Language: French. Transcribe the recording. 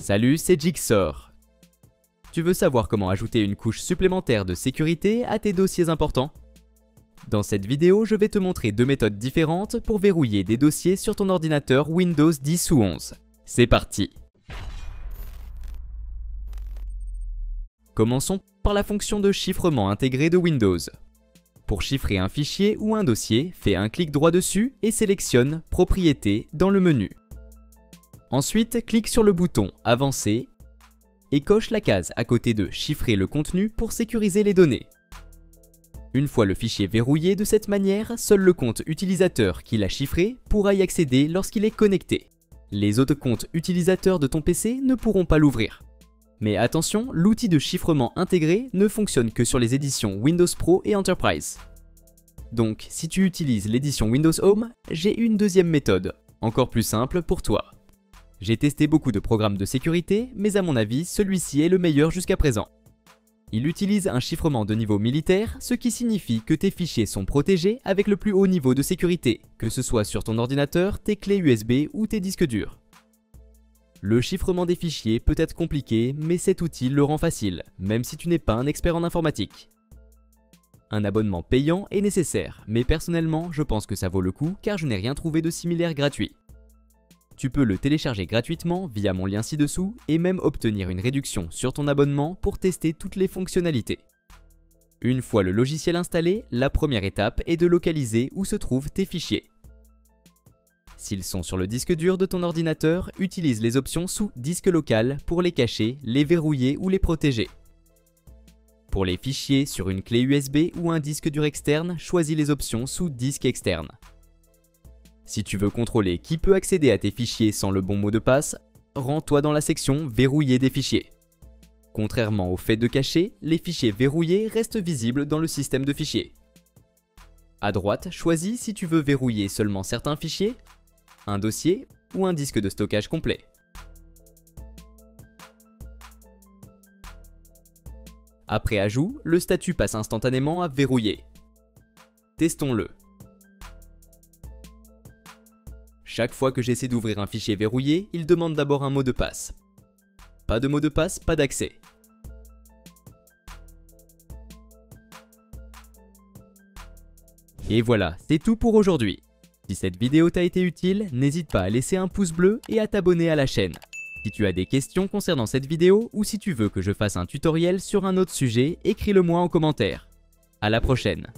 Salut, c'est Jigsaw. Tu veux savoir comment ajouter une couche supplémentaire de sécurité à tes dossiers importants? Dans cette vidéo, je vais te montrer deux méthodes différentes pour verrouiller des dossiers sur ton ordinateur Windows 10 ou 11. C'est parti! Commençons par la fonction de chiffrement intégrée de Windows. Pour chiffrer un fichier ou un dossier, fais un clic droit dessus et sélectionne « Propriétés » dans le menu. Ensuite, clique sur le bouton « Avancer » et coche la case à côté de « Chiffrer le contenu » pour sécuriser les données. Une fois le fichier verrouillé de cette manière, seul le compte utilisateur qui l'a chiffré pourra y accéder lorsqu'il est connecté. Les autres comptes utilisateurs de ton PC ne pourront pas l'ouvrir. Mais attention, l'outil de chiffrement intégré ne fonctionne que sur les éditions Windows Pro et Enterprise. Donc, si tu utilises l'édition Windows Home, j'ai une deuxième méthode, encore plus simple pour toi. J'ai testé beaucoup de programmes de sécurité, mais à mon avis, celui-ci est le meilleur jusqu'à présent. Il utilise un chiffrement de niveau militaire, ce qui signifie que tes fichiers sont protégés avec le plus haut niveau de sécurité, que ce soit sur ton ordinateur, tes clés USB ou tes disques durs. Le chiffrement des fichiers peut être compliqué, mais cet outil le rend facile, même si tu n'es pas un expert en informatique. Un abonnement payant est nécessaire, mais personnellement, je pense que ça vaut le coup car je n'ai rien trouvé de similaire gratuit. Tu peux le télécharger gratuitement via mon lien ci-dessous et même obtenir une réduction sur ton abonnement pour tester toutes les fonctionnalités. Une fois le logiciel installé, la première étape est de localiser où se trouvent tes fichiers. S'ils sont sur le disque dur de ton ordinateur, utilise les options sous disque local pour les cacher, les verrouiller ou les protéger. Pour les fichiers sur une clé USB ou un disque dur externe, choisis les options sous disque externe. Si tu veux contrôler qui peut accéder à tes fichiers sans le bon mot de passe, rends-toi dans la section Verrouiller des fichiers. Contrairement au fait de cacher, les fichiers verrouillés restent visibles dans le système de fichiers. À droite, choisis si tu veux verrouiller seulement certains fichiers, un dossier ou un disque de stockage complet. Après ajout, le statut passe instantanément à verrouiller. Testons-le. Chaque fois que j'essaie d'ouvrir un fichier verrouillé, il demande d'abord un mot de passe. Pas de mot de passe, pas d'accès. Et voilà, c'est tout pour aujourd'hui. Si cette vidéo t'a été utile, n'hésite pas à laisser un pouce bleu et à t'abonner à la chaîne. Si tu as des questions concernant cette vidéo ou si tu veux que je fasse un tutoriel sur un autre sujet, écris-le moi en commentaire. À la prochaine.